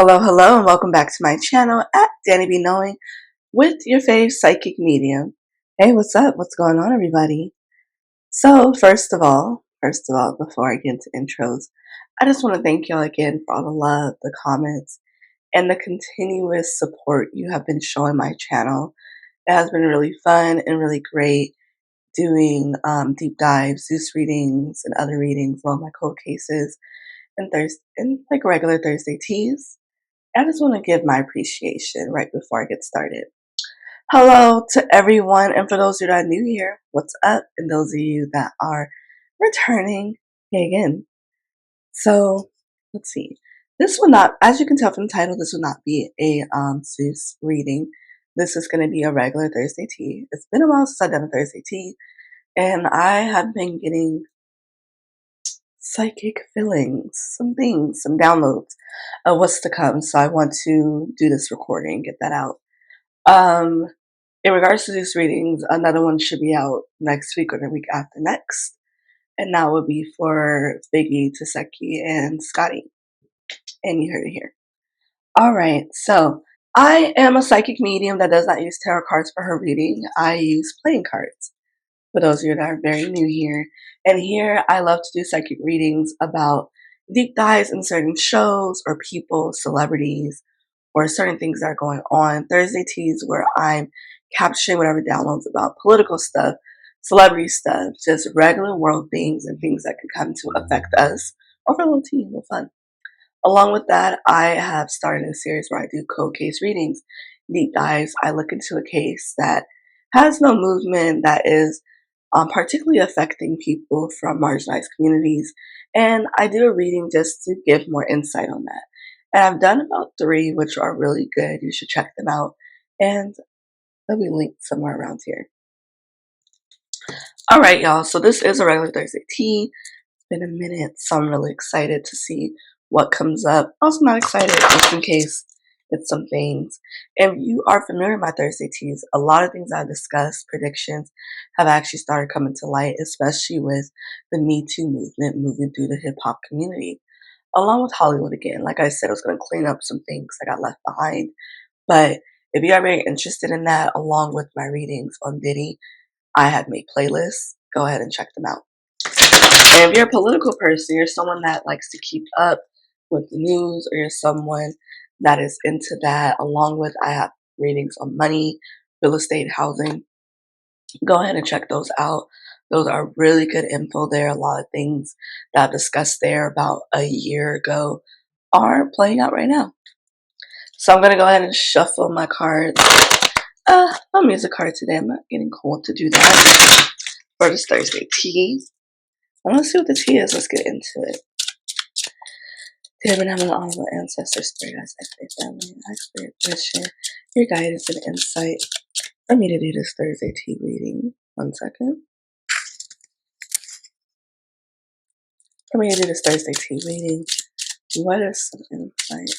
Hello, hello, and welcome back to my channel at Dani Be Knowing with your fave psychic medium. Hey, what's up? What's going on, everybody? So, first of all, before I get into intros, I just want to thank y'all again for all the love, the comments, and the continuous support you have been showing my channel. It has been really fun and really great doing deep dives, Zeus readings, and other readings on my cold cases and like regular Thursday teas. I just want to give my appreciation right before I get started. Hello to everyone, and for those of you that are new here, what's up? And those of you that are returning, hey again. So, let's see. This will not, as you can tell from the title, this will not be a Zeus reading. This is going to be a regular Thursday tea. It's been a while since I've done a Thursday tea, and I have been getting psychic feelings, some things, some downloads of what's to come. So I want to do this recording, get that out. Um, in regards to these readings, another one should be out next week or the week after next. And that would be for Biggie, Taseki, and Scotty. And you heard it here. All right, so I am a psychic medium that does not use tarot cards for her reading. I use playing cards. For those of you that are very new here. And here I love to do psychic readings about deep dives in certain shows or people, celebrities, or certain things that are going on. Thursday teas where I'm capturing whatever downloads about political stuff, celebrity stuff, just regular world things and things that can come to affect us, or for a little tea, a little fun. Along with that, I have started a series where I do cold case readings, deep dives. I look into a case that has no movement, that is particularly affecting people from marginalized communities. And I do a reading just to give more insight on that. And I've done about 3, which are really good. You should check them out. And they'll be linked somewhere around here. All right, y'all. So this is a regular Thursday tea. It's been a minute, so I'm really excited to see what comes up. Also not excited just in case it's some things. If you are familiar with my Thursday teas, a lot of things I discuss, predictions, have actually started coming to light, especially with the Me Too movement moving through the hip hop community, along with Hollywood again. Like I said, I was going to clean up some things that got left behind. But if you are very interested in that, along with my readings on Diddy, I have made playlists. Go ahead and check them out. And if you're a political person, you're someone that likes to keep up with the news, or you're someone that is into that, along with I have readings on money, real estate, housing. Go ahead and check those out. Those are really good info there. A lot of things that I've discussed there about a year ago are playing out right now. So I'm going to go ahead and shuffle my cards. I'll use a card today. I'm not getting cold to do that for this Thursday tea. I want to see what the tea is. Let's get into it. Dear benevolent honorable ancestors, spirit guides, faith, family, and spirit, please share your guidance and insight for me to do this Thursday tea reading. 1 second. For me to do this Thursday tea reading, what is some insight?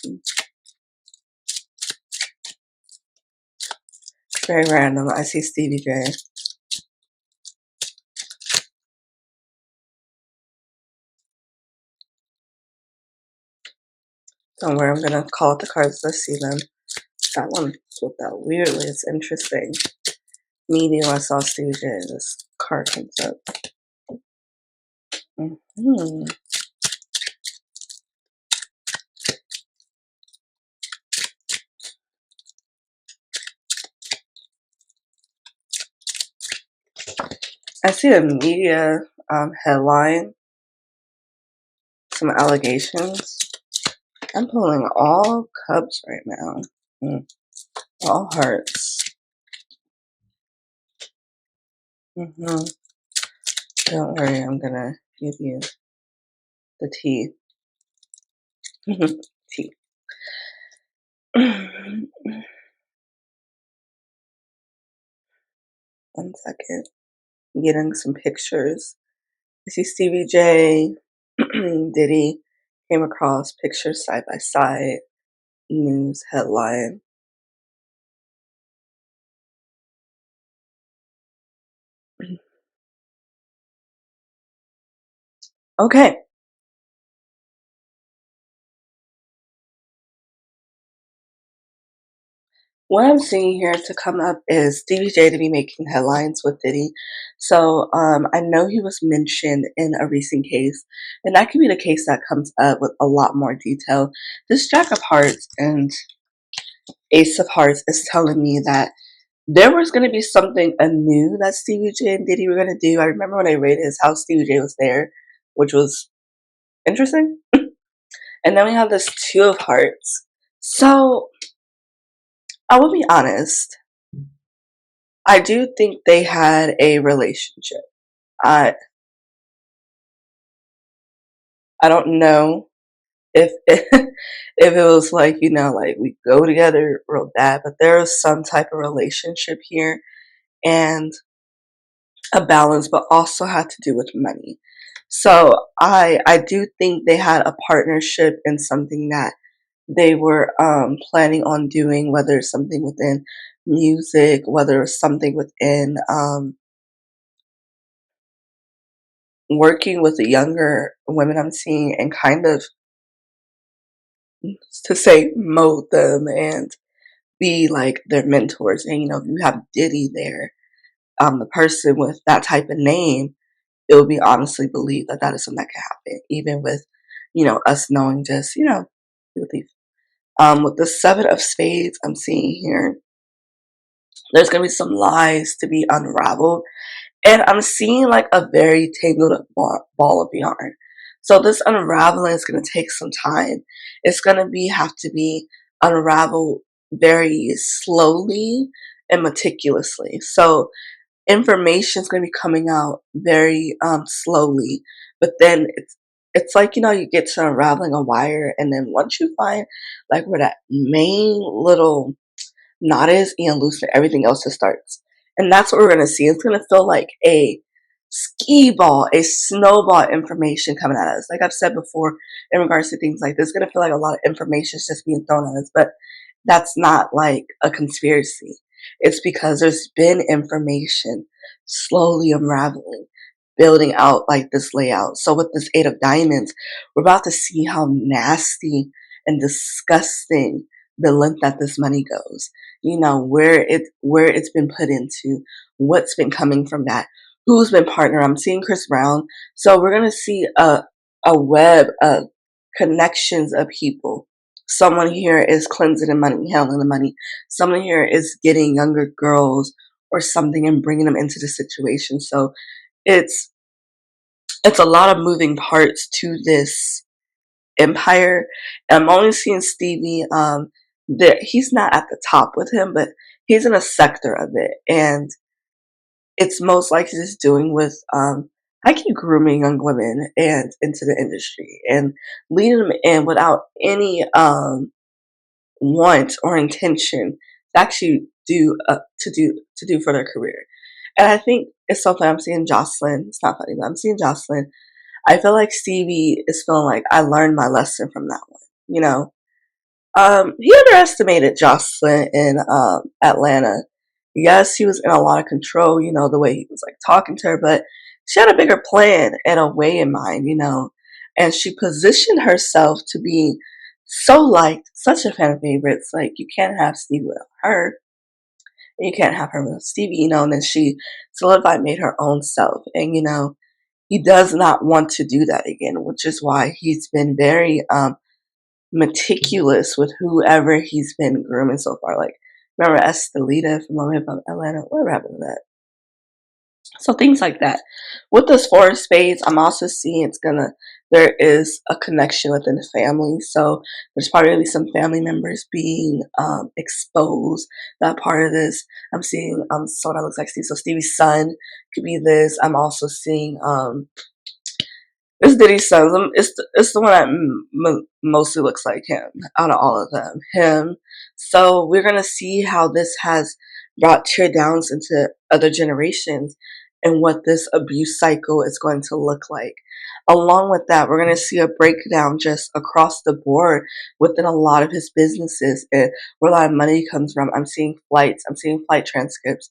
Very random. I see Stevie J. Don't worry, I'm gonna call out the cards as I see them. That one flipped out weirdly. It's interesting. Medium, I saw Stevie J. This card comes up. I see a media headline, some allegations. I'm pulling all cups right now. All hearts. Don't worry, I'm gonna give you the tea. Tea. 1 second. I'm getting some pictures. I see Stevie J, Diddy, came across pictures side by side. News headline. Okay. What I'm seeing here to come up is DBJ to be making headlines with Diddy. So I know he was mentioned in a recent case, and that could be the case that comes up with a lot more detail. This Jack of Hearts and Ace of Hearts is telling me that there was going to be something anew that Stevie J and Diddy were going to do. I remember when I raided his house, Stevie J was there, which was interesting. And then we have this Two of Hearts. So I will be honest. I do think they had a relationship. I I don't know if if it was like, like we go together real bad, but there was some type of relationship here and a balance, but also had to do with money. So I do think they had a partnership in something that they were planning on doing, whether it's something within music, whether it's something within working with the younger women I'm seeing and kind of to say mold them and be like their mentors. And if you have Diddy there, the person with that type of name, it would be honestly believed that that is something that can happen, even with us knowing just with the Seven of Spades I'm seeing here. There's gonna be some lies to be unraveled. And I'm seeing like a very tangled up ball of yarn. So this unraveling is going to take some time. It's going to have to be unraveled very slowly and meticulously. So information is going to be coming out very slowly. But then it's like you get to unraveling a wire, and then once you find like where that main little not as and loosen everything else just starts. And that's what we're going to see. It's going to feel like a ski ball, a snowball information coming at us. Like I've said before, in regards to things like this, it's going to feel like a lot of information is just being thrown at us. But that's not like a conspiracy. It's because there's been information slowly unraveling, building out like this layout. So with this Eight of Diamonds, we're about to see how nasty and disgusting the length that this money goes. Where it's been put into, what's been coming from that, who's been partner. I'm seeing Chris Brown. So we're gonna see a web of connections of people. Someone here is cleansing the money, handling the money. Someone here is getting younger girls or something and bringing them into the situation. So it's it's a lot of moving parts to this empire. And I'm only seeing Stevie. He's not at the top with him, but he's in a sector of it, and it's most likely just doing with I keep grooming young women and into the industry and leading them in without any want or intention to actually do for their career. And I think it's something I'm seeing Jocelyn. It's not funny, but I'm seeing Jocelyn. I feel like Stevie is feeling like I learned my lesson from that one. He underestimated Jocelyn in Atlanta. Yes, he was in a lot of control, the way he was like talking to her, but she had a bigger plan and a way in mind, and she positioned herself to be so liked, such a fan of favorites. Like, you can't have Stevie without her, and you can't have her without Stevie, and then she solidified, made her own self, and he does not want to do that again, which is why he's been very meticulous with whoever he's been grooming so far. Like, remember Estelita from Love Hip Hop Atlanta? Whatever happened to that? So things like that. With this Four of Spades, I'm also seeing there is a connection within the family. So there's probably going to be some family members being exposed. That part of this, I'm seeing someone that looks like Steve. So Stevie's son could be this. I'm also seeing it's Diddy's son. It's the one that mostly looks like him out of all of them. Him. So we're gonna see how this has brought tear downs into other generations and what this abuse cycle is going to look like. Along with that, we're gonna see a breakdown just across the board within a lot of his businesses and where a lot of money comes from. I'm seeing flights. I'm seeing flight transcripts.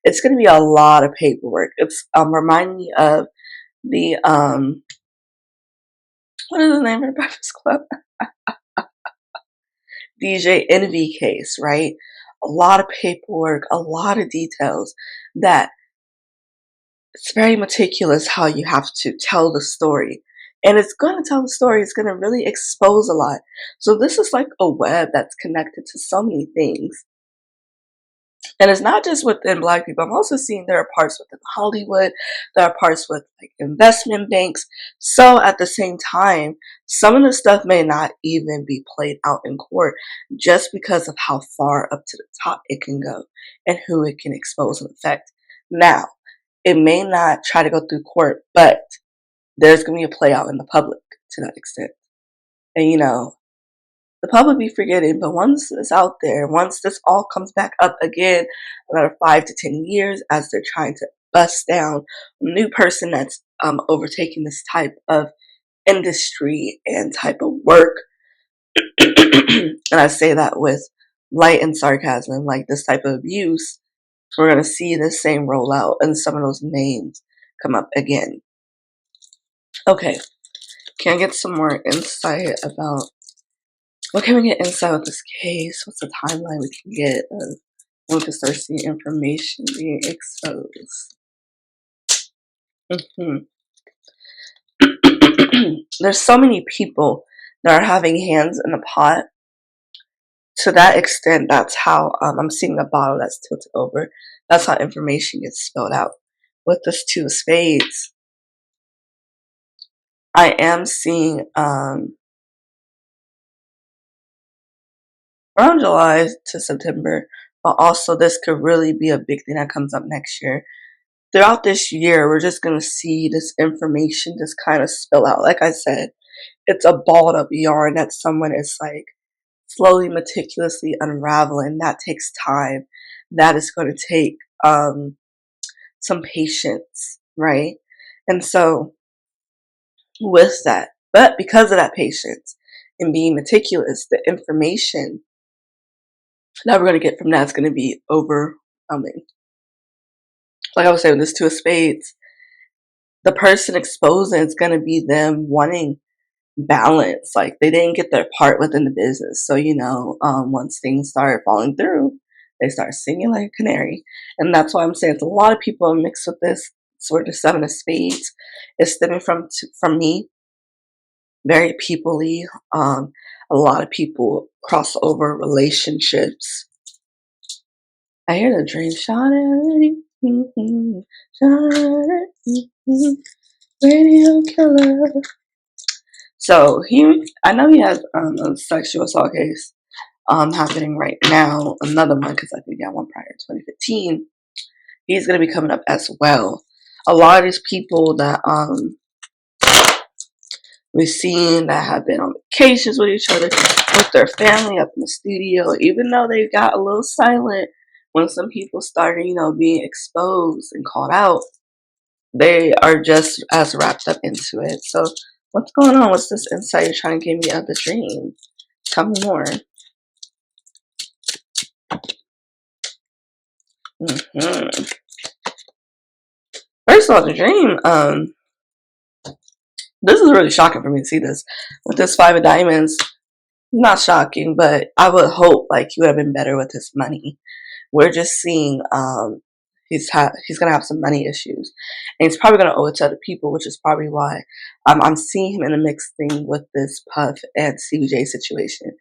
It's gonna be a lot of paperwork. It's reminding me of the what is the name of the Breakfast Club? DJ Envy case, right? a lot of paperwork, a lot of details that it's very meticulous how you have to tell the story. And it's going to tell the story. It's going to really expose a lot. So this is like a web that's connected to so many things. And it's not just within Black people. I'm also seeing there are parts within Hollywood. There are parts with like investment banks. So at the same time, some of the stuff may not even be played out in court just because of how far up to the top it can go and who it can expose and affect. Now, it may not try to go through court, but there's going to be a play out in the public to that extent. And the public be forgetting, but once it's out there, once this all comes back up again, another 5 to 10 years as they're trying to bust down a new person that's overtaking this type of industry and type of work. And I say that with light and sarcasm, like this type of abuse, we're going to see the same rollout and some of those names come up again. Okay, can I get some more insight about what can we get insight with this case? What's the timeline we can get of when we can start seeing information being exposed? There's so many people that are having hands in the pot. To that extent, that's how I'm seeing a bottle that's tilted over. That's how information gets spelled out. With this 2 of spades, I am seeing around July to September, but also this could really be a big thing that comes up next year. Throughout this year, we're just going to see this information just kind of spill out. Like I said, it's a balled up yarn that someone is like slowly, meticulously unraveling. That takes time. That is going to take some patience, right? And so with that, but because of that patience and being meticulous, the information that we're going to get from that is going to be overwhelming. Like I was saying, this 2 of spades, the person exposing is going to be them wanting balance. Like they didn't get their part within the business. So, once things start falling through, they start singing like a canary. And that's why I'm saying it's a lot of people mixed with this sort of 7 of spades. It's stemming from me, very people-y. A lot of people cross over relationships. I hear the dream shot radio killer. So I know he has a sexual assault case happening right now. Another one, because I think he had one prior to 2015. He's going to be coming up as well. A lot of these people that we've seen that have been on vacations with each other, with their family up in the studio, even though they got a little silent when some people started, being exposed and called out, they are just as wrapped up into it. So what's going on? What's this insight you're trying to give me of the dream? Tell me more. First of all, the dream, this is really shocking for me to see this. With this 5 of diamonds, not shocking, but I would hope like he would have been better with his money. We're just seeing he's gonna have some money issues, and he's probably gonna owe it to other people, which is probably why I'm seeing him in a mixed thing with this Puff and CBJ situation.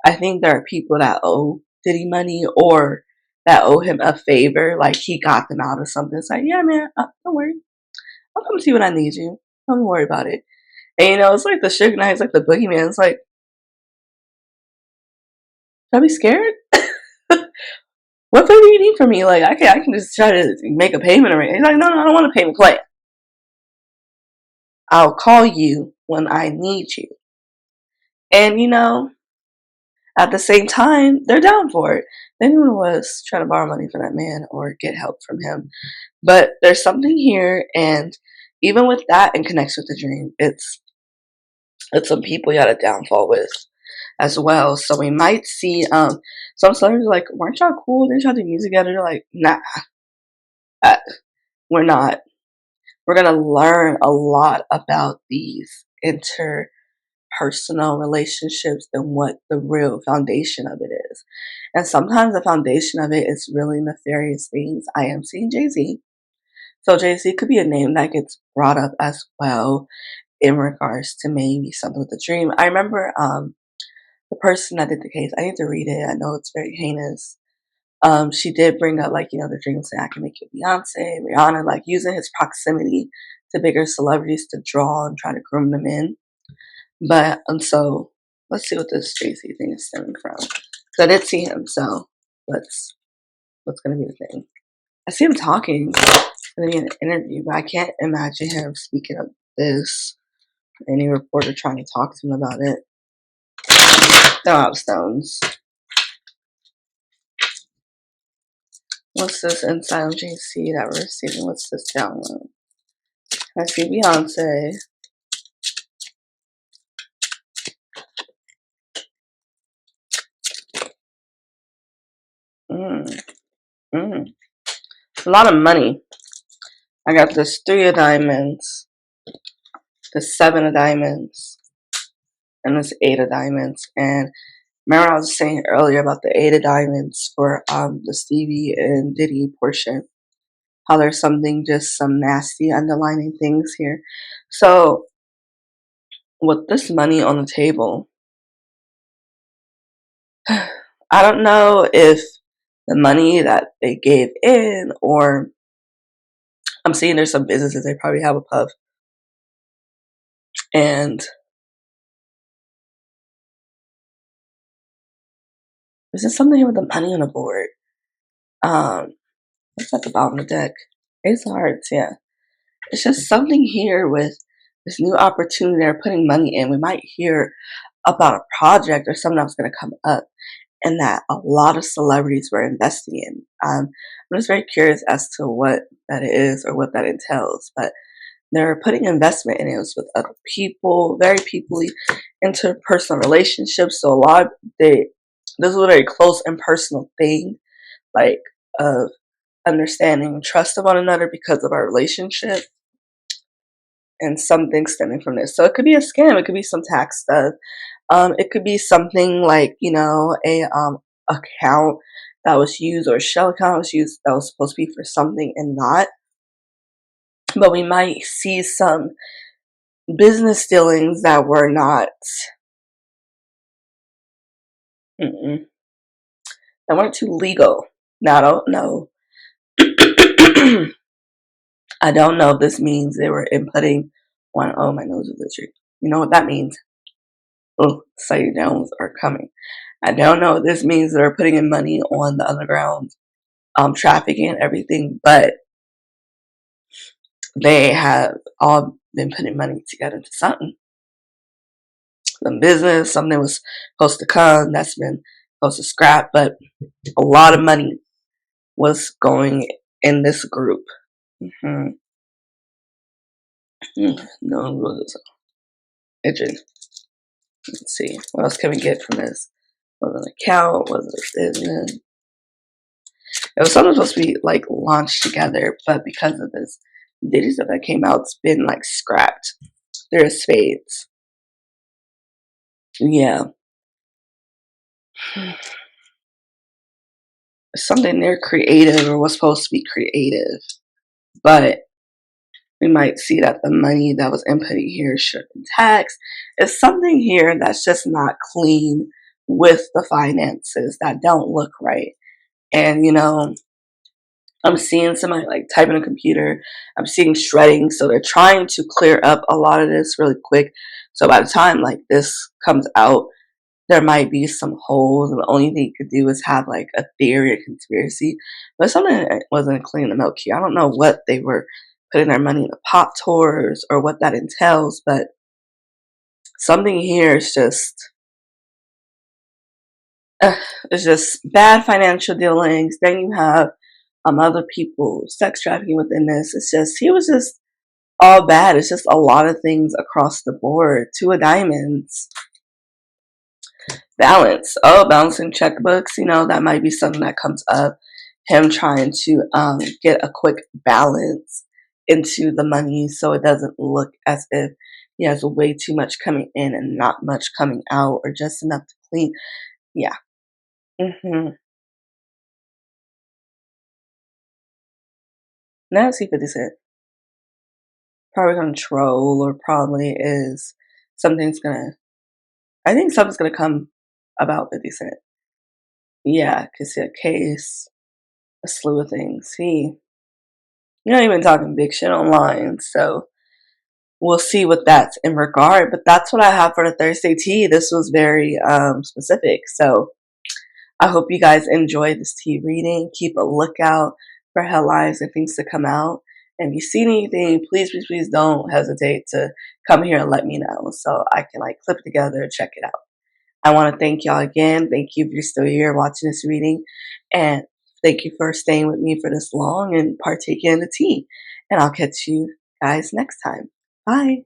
I think there are people that owe Diddy money or that owe him a favor, like he got them out of something. It's like, yeah, man, don't worry, I'll come see when I need you. Don't worry about it. And it's like the Suge Knight, it's like the boogeyman. It's like, should I be scared? What favor do you need from me? Like, I can just try to make a payment or anything. He's like, no, I don't want a payment plan. I'll call you when I need you. And at the same time, they're down for it. Anyone was trying to borrow money from that man or get help from him. But there's something here, and even with that in connection with the dream, it's some people you had a downfall with as well. So we might see some celebrities like, weren't y'all cool? Didn't y'all do music together? They're like, nah, we're not. We're gonna learn a lot about these personal relationships than what the real foundation of it is. And sometimes the foundation of it is really nefarious things. I am seeing Jay-Z. So Jay-Z could be a name that gets brought up as well in regards to maybe something with the dream. I remember the person that did the case, I need to read it. I know it's very heinous. She did bring up, like, the dream saying, I can make you Beyonce, Rihanna, like using his proximity to bigger celebrities to draw and try to groom them in. But, so let's see what this Jay-Z thing is stemming from. Because I did see him, so what's going to be the thing? I see him talking in an interview, but I can't imagine him speaking of this. Any reporter trying to talk to him about it. They'll have stones. What's this inside of JC that we're receiving? What's this download? I see Beyonce. A lot of money. I got this 3 of diamonds, this 7 of diamonds, and this 8 of diamonds. And remember I was saying earlier about the 8 of diamonds for the Stevie and Diddy portion. How there's some nasty underlining things here. So with this money on the table, I don't know if the money that they gave in, or I'm seeing there's some businesses, they probably have a pub. And there's just something here with the money on the board. What's at the bottom of the deck? Ace of Hearts, yeah. It's just something here with this new opportunity they're putting money in. We might hear about a project or something that's going to come up, and that a lot of celebrities were investing in. I'm just very curious as to what that is or what that entails. But they're putting investment in it with other people, very peoply, interpersonal relationships. So this is a very close and personal thing, like of understanding and trust of one another because of our relationship, and something stemming from this. So it could be a scam. It could be some tax stuff. It could be something like, a account that was used, or a shell account was used that was supposed to be for something and not. But we might see some business dealings that were not, that weren't too legal. Now, I don't know. I don't know if this means they were inputting on, oh, my nose is itchy. You know what that means? Oh, side downs are coming. I don't know if this means they're putting in money on the underground trafficking and everything, but they have all been putting money together into something. Some business, something was supposed to come, that's been supposed to scrap, but a lot of money was going in this group. No, was itching. Let's see, what else can we get from this? Was it an account? Was it a business? It was something supposed to be like launched together, but because of this Diddy stuff that came out, it's been like scrapped. There are spades. Yeah. Something they're creative, or was supposed to be creative, but we might see that the money that was inputted here should be taxed. It's something here that's just not clean with the finances, that don't look right. And I'm seeing somebody like typing a computer. I'm seeing shredding. So they're trying to clear up a lot of this really quick. So by the time like this comes out, there might be some holes, and the only thing you could do is have like a theory, a conspiracy. But something that wasn't clean the milk here. I don't know what they were putting their money in the pop tours or what that entails, but something here is just it's just bad financial dealings. Then you have other people, sex trafficking within this. It's just, he was just all bad. It's just a lot of things across the board. 2 of diamonds. Balance. Oh, balancing checkbooks. That might be something that comes up. Him trying to get a quick balance into the money so it doesn't look as if he has way too much coming in and not much coming out, or just enough to clean. Yeah. Now see 50 Cent. Probably gonna troll, or probably is something's gonna. I think something's gonna come about 50 Cent. Yeah, cause a case, a slew of things. You're not even talking big shit online, so we'll see what that's in regard. But that's what I have for the Thursday tea. This was very specific, so I hope you guys enjoy this tea reading. Keep a lookout for headlines and things to come out. And if you see anything, please, please, please don't hesitate to come here and let me know so I can like clip it together and check it out. I want to thank y'all again. Thank you if you're still here watching this reading. And thank you for staying with me for this long and partaking in the tea. And I'll catch you guys next time. Bye.